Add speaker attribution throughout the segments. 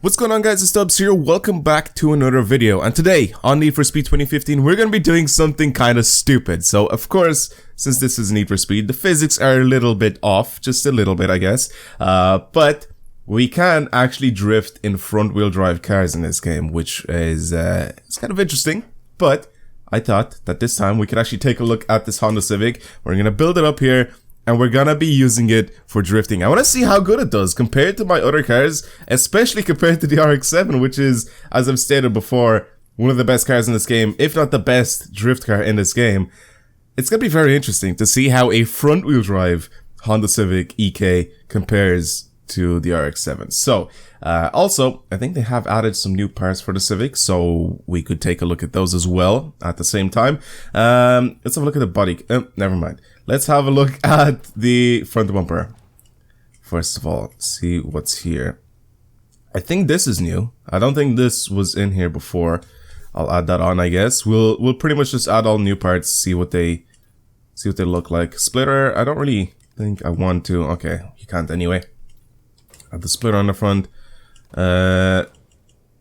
Speaker 1: What's going on, guys? It's Dubs here. Welcome back to another video. And today on Need for Speed 2015, we're going to be doing something kind of stupid. So, of course, since this is Need for Speed, the physics are a little bit off. Just a little bit, I guess. But we can actually drift in front-wheel drive cars in this game, which is it's kind of interesting. But I thought that this time we could actually take a look at this Honda Civic. We're going to build it up here, and we're gonna be using it for drifting. I want to see how good it does compared to my other cars, especially compared to the RX-7, which is, as I've stated before, one of the best cars in this game, if not the best drift car in this game. It's gonna be very interesting to see how a front-wheel drive Honda Civic EK compares to the RX-7. So, also, I think they have added some new parts for the Civic, so we could take a look at those as well at the same time. Let's have a look at the body. Never mind. Let's have a look at the front bumper. First of all, see what's here. I think this is new. I don't think this was in here before. I'll add that on, I guess. We'll pretty much just add all new parts, see what they look like. Splitter, I don't really think I want to. Okay, you can't anyway. Add the splitter on the front.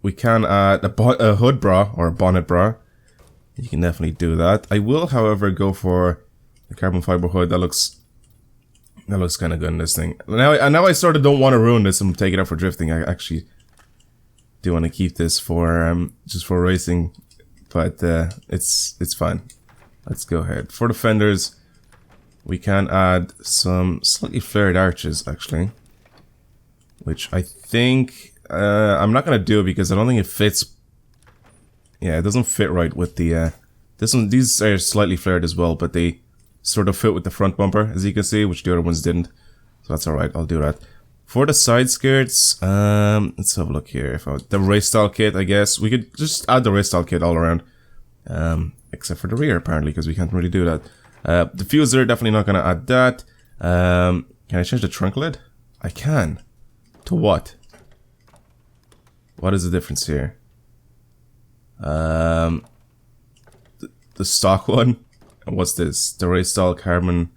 Speaker 1: We can add a hood bra or a bonnet bra. You can definitely do that. I will, however, go for the carbon fiber hood. That looks kind of good in this thing. Now I sort of don't want to ruin this and take it out for drifting. I actually do want to keep this for just for racing, but it's fine. Let's go ahead. For the fenders, we can add some slightly flared arches actually, which I think I'm not gonna do because I don't think it fits. Yeah, it doesn't fit right with the this one. These are slightly flared as well, but they sort of fit with the front bumper, as you can see, which the other ones didn't. So that's alright, I'll do that. For the side skirts, let's have a look here. The race style kit, I guess. We could just add the race style kit all around. Except for the rear, apparently, because we can't really do that. The diffuser, definitely not going to add that. Can I change the trunk lid? I can. To what? What is the difference here? The stock one. And what's this? The race style carbon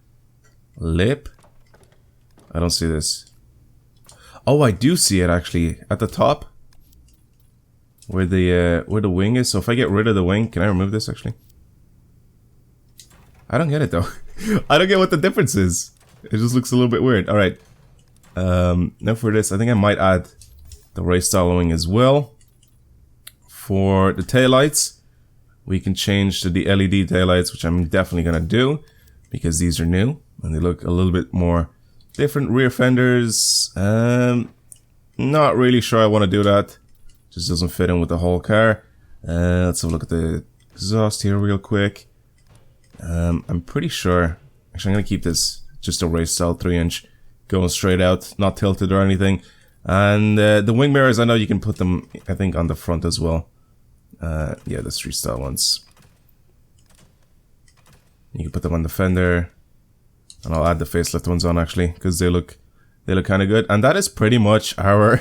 Speaker 1: lip? I don't see this. Oh, I do see it actually at the top, where the wing is. So if I get rid of the wing, can I remove this actually? I don't get it though. I don't get what the difference is. It just looks a little bit weird. All right. Now for this, I think I might add the race style wing as well. For the taillights, we can change to the LED taillights, which I'm definitely going to do because these are new and they look a little bit more different. Rear fenders, not really sure I want to do that. Just doesn't fit in with the whole car. Let's have a look at the exhaust here real quick. I'm pretty sure, actually I'm going to keep this just a race style 3-inch going straight out, not tilted or anything. And the wing mirrors, I know you can put them, I think, on the front as well. Yeah, the street style ones. You can put them on the fender, and I'll add the facelift ones on actually because they look kind of good. And that is pretty much our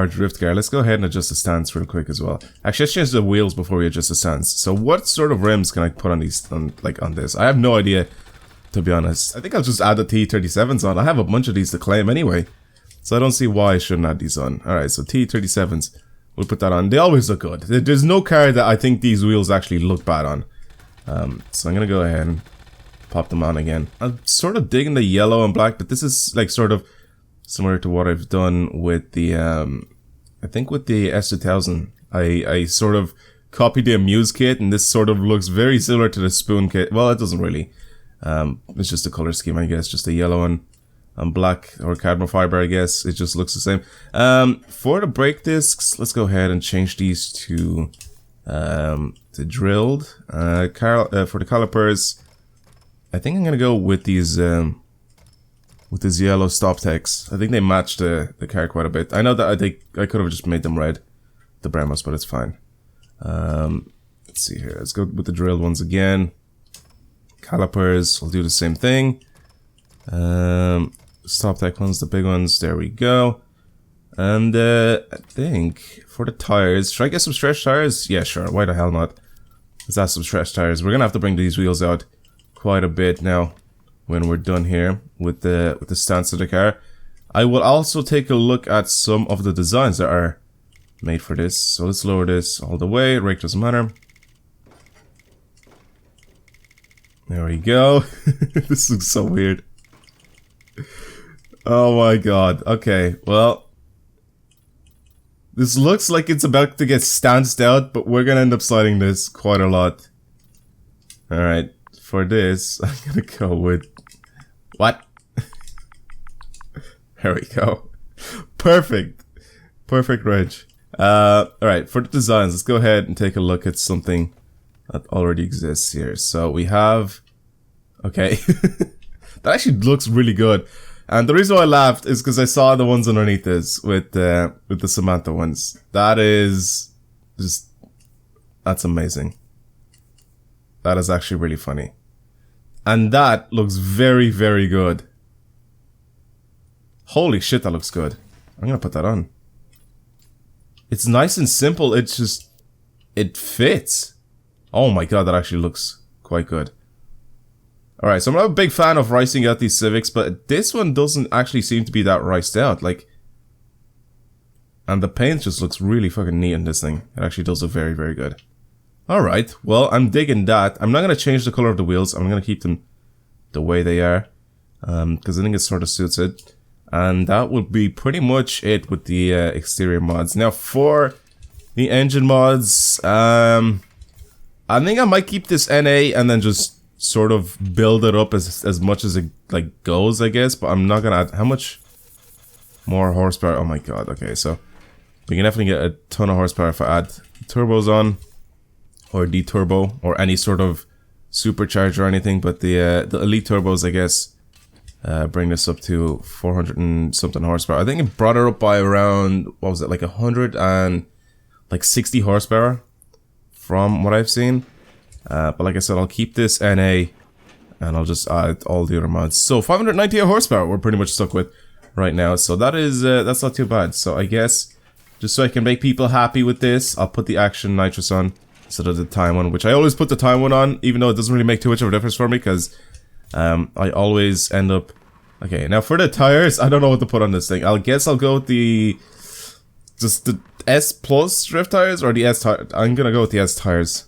Speaker 1: drift car. Let's go ahead and adjust the stance real quick as well. Actually, let's change the wheels before we adjust the stance. So, what sort of rims can I put on these? On this, I have no idea, to be honest. I think I'll just add the T37s on. I have a bunch of these to claim anyway, so I don't see why I shouldn't add these on. All right, so T37s. We'll put that on. They always look good. There's no car that I think these wheels actually look bad on. So I'm going to go ahead and pop them on again. I'm sort of digging the yellow and black, but this is like sort of similar to what I've done with the, I think with the S2000. I sort of copied the Amuse kit, and this sort of looks very similar to the Spoon kit. Well, it doesn't really. It's just a color scheme, I guess. Just a yellow and black or carbon fiber, I guess. It just looks the same. For the brake discs, let's go ahead and change these to drilled. For the calipers, I think I'm gonna go with these yellow stop techs. I think they match the car quite a bit. I know that I could have just made them red, the Bremos, but it's fine. Let's see here. Let's go with the drilled ones again. Calipers, I'll do the same thing. Stop tech ones, the big ones, there we go. And I think for the tires, should I get some stretch tires? Yeah, sure, why the hell not? Let's add some stretch tires. We're gonna have to bring these wheels out quite a bit now when we're done here with the stance of the car. I will also take a look at some of the designs that are made for this. So let's lower this all the way. Rake doesn't matter. There we go. This looks so weird. Oh my god. Okay, well. This looks like it's about to get stanced out, but we're gonna end up sliding this quite a lot. Alright, for this, I'm gonna go with... What? There we go. Perfect. Perfect range. Alright, for the designs, let's go ahead and take a look at something that already exists here. So we have... Okay. That actually looks really good. And the reason why I laughed is because I saw the ones underneath this with the Samantha ones. That is just... That's amazing. That is actually really funny. And that looks very, very good. Holy shit, that looks good. I'm gonna put that on. It's nice and simple, it's just... It fits. Oh my god, that actually looks quite good. Alright, so I'm not a big fan of ricing out these Civics, but this one doesn't actually seem to be that riced out, like... And the paint just looks really fucking neat in this thing. It actually does look very, very good. Alright, well, I'm digging that. I'm not gonna change the color of the wheels, I'm gonna keep them the way they are. Because I think it sort of suits it. And that would be pretty much it with the exterior mods. Now, for the engine mods, I think I might keep this NA and then just sort of build it up as much as it like goes, I guess. But I'm not gonna add how much more horsepower. Oh my god. Okay, so we can definitely get a ton of horsepower if I add turbos on or deturbo or any sort of supercharger or anything. But the elite turbos, I guess, bring this up to 400 and something horsepower. I think it brought it up by around, what was it, like 160 horsepower from what I've seen. But like I said, I'll keep this NA and I'll just add all the other mods. So 598 horsepower we're pretty much stuck with right now. So that is, that's not too bad. So I guess, just so I can make people happy with this, I'll put the Action Nitrous on instead of the Time one, which I always put the Time one on, even though it doesn't really make too much of a difference for me, because I always end up... Okay, now for the tires, I don't know what to put on this thing. I guess I'll go with the... Just the S Plus drift tires, or the S tires. I'm gonna go with the S tires.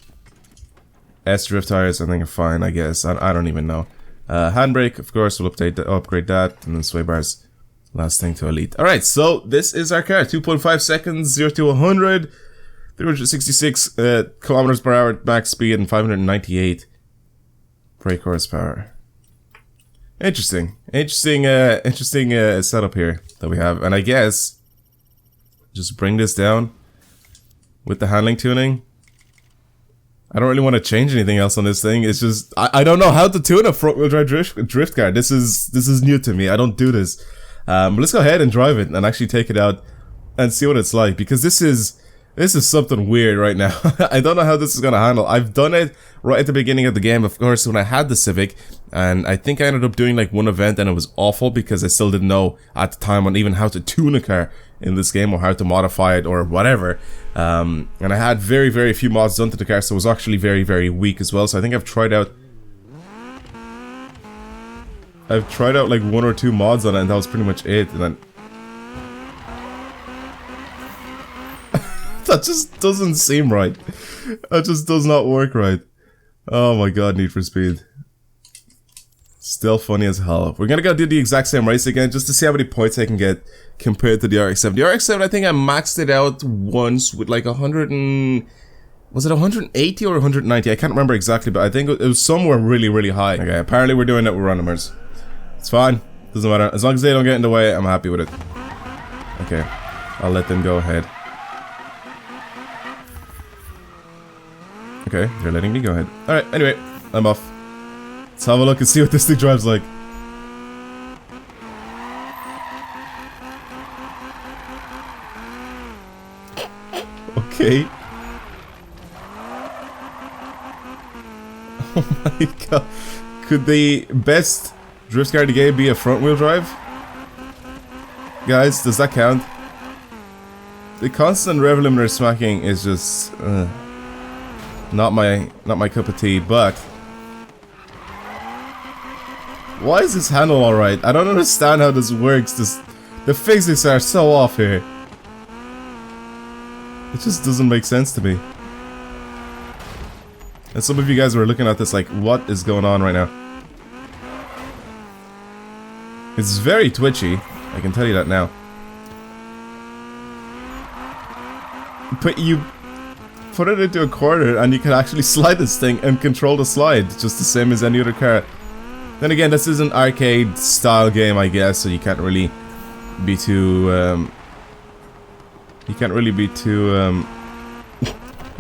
Speaker 1: S drift tires, I think are fine, I guess. I don't even know. Handbrake, of course, we'll upgrade that, and then sway bars, last thing to elite. Alright, so this is our car. 2.5 seconds, 0 to 100, 366 kilometers per hour max speed, and 598 brake horsepower. Interesting setup here that we have, and I guess just bring this down with the handling tuning. I don't really want to change anything else on this thing. It's just I don't know how to tune a front wheel drive drift car. This is new to me. I don't do this. But let's go ahead and drive it and actually take it out and see what it's like, because this is something weird right now. I don't know how this is gonna handle. I've done it right at the beginning of the game, of course, when I had the Civic, and I think I ended up doing like one event and it was awful because I still didn't know at the time on even how to tune a car in this game or how to modify it or whatever. And I had very, very few mods done to the car, so it was actually very, very weak as well. So I think I've tried out like 1 or 2 mods on it, and that was pretty much it. And then that just doesn't seem right. That just does not work right. Oh my god, Need for Speed. Still funny as hell. We're gonna go do the exact same race again just to see how many points I can get compared to the RX-7. The RX-7, I think I maxed it out once with like 100 and... Was it 180 or 190? I can't remember exactly, but I think it was somewhere really, really high. Okay, apparently we're doing it with randomers. It's fine. Doesn't matter. As long as they don't get in the way, I'm happy with it. Okay. I'll let them go ahead. Okay, they're letting me go ahead. Alright, anyway, I'm off. Let's have a look and see what this thing drives like. Okay. Oh my god. Could the best drift car in the game be a front wheel drive? Guys, does that count? The constant rev limiter smacking is just not my cup of tea, but why is this handle alright? I don't understand how this works. The physics are so off here. It just doesn't make sense to me. And some of you guys were looking at this like, what is going on right now? It's very twitchy, I can tell you that now. But you put it into a corner and you can actually slide this thing and control the slide, just the same as any other car. Then again, this is an arcade style game, I guess, so you can't really be too, oh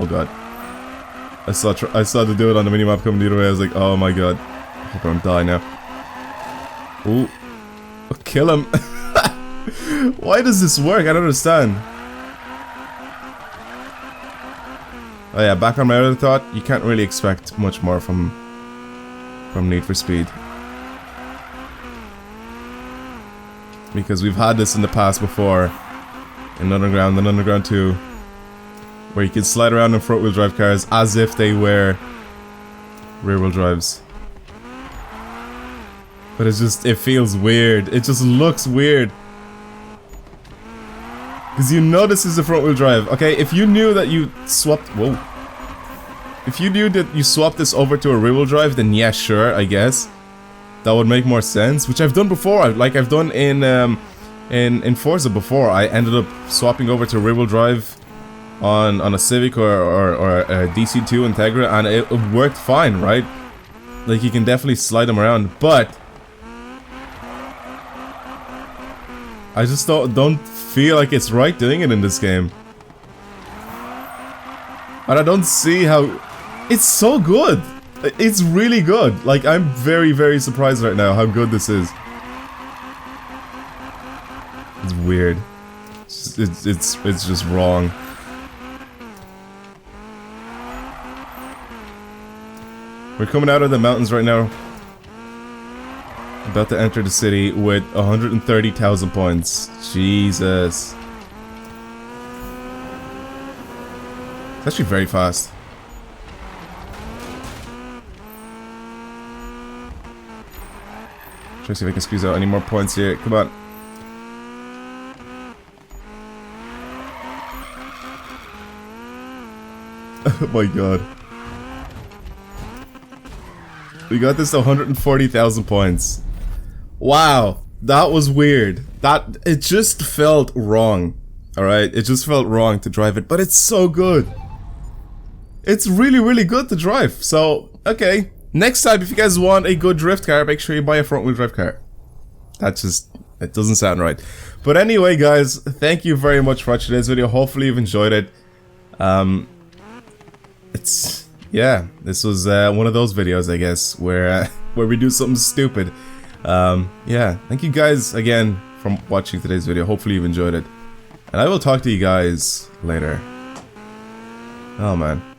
Speaker 1: god. I saw to do it on the minimap coming the other way, I was like, oh my god. I hope I don't die now. Ooh. Oh, kill him. Why does this work? I don't understand. Oh yeah, back on my other thought, you can't really expect much more from Need for Speed. Because we've had this in the past before, in Underground and Underground 2, where you can slide around in front-wheel drive cars as if they were rear-wheel drives. But it's just, it feels weird. It just looks weird. Because you know this is a front-wheel drive. Okay, if you knew that you swapped... Whoa. If you knew that you swapped this over to a rear-wheel drive, then yeah, sure, I guess. That would make more sense, which I've done before. Like I've done in Forza before. I ended up swapping over to rear-wheel drive on a Civic or a DC2 Integra, and it worked fine, right? Like you can definitely slide them around, but I just don't feel like it's right doing it in this game. And I don't see how... It's so good! It's really good! Like, I'm very, very surprised right now how good this is. It's weird. It's just wrong. We're coming out of the mountains right now. About to enter the city with 130,000 points. Jesus. It's actually very fast. Try to see if I can squeeze out any more points here. Come on. Oh my god. We got this to 140,000 points. Wow, that was weird. It just felt wrong. Alright, it just felt wrong to drive it, but it's so good. It's really, really good to drive. So, okay. Next time, if you guys want a good drift car, make sure you buy a front-wheel drive car. It doesn't sound right. But anyway, guys, thank you very much for watching this video. Hopefully you've enjoyed it. Yeah, this was one of those videos, I guess, where we do something stupid. Yeah, thank you guys again for watching today's video. Hopefully you've enjoyed it. And I will talk to you guys later. Oh man.